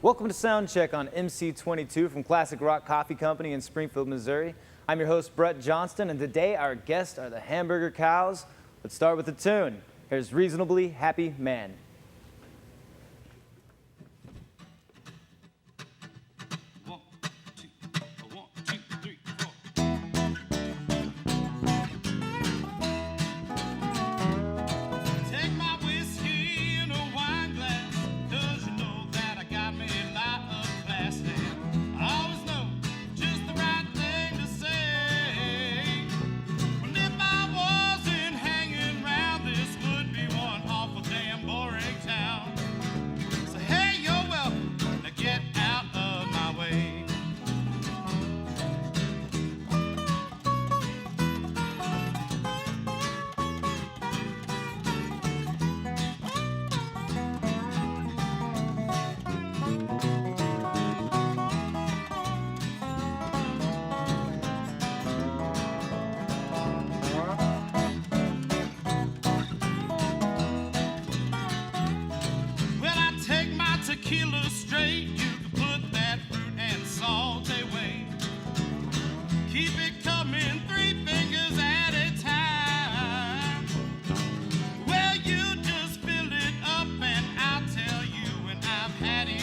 Welcome to Soundcheck on MC22 from Classic Rock Coffee Company in Springfield, Missouri. I'm your host, Brett Johnston, and today our guests are the Hamburger Cows. Let's start with the tune. Here's Reasonably Happy Man. Tequila straight, you can put that fruit and salt away. Keep it coming 3 fingers at a time. Well, you just fill it up and I'll tell you when I've had it.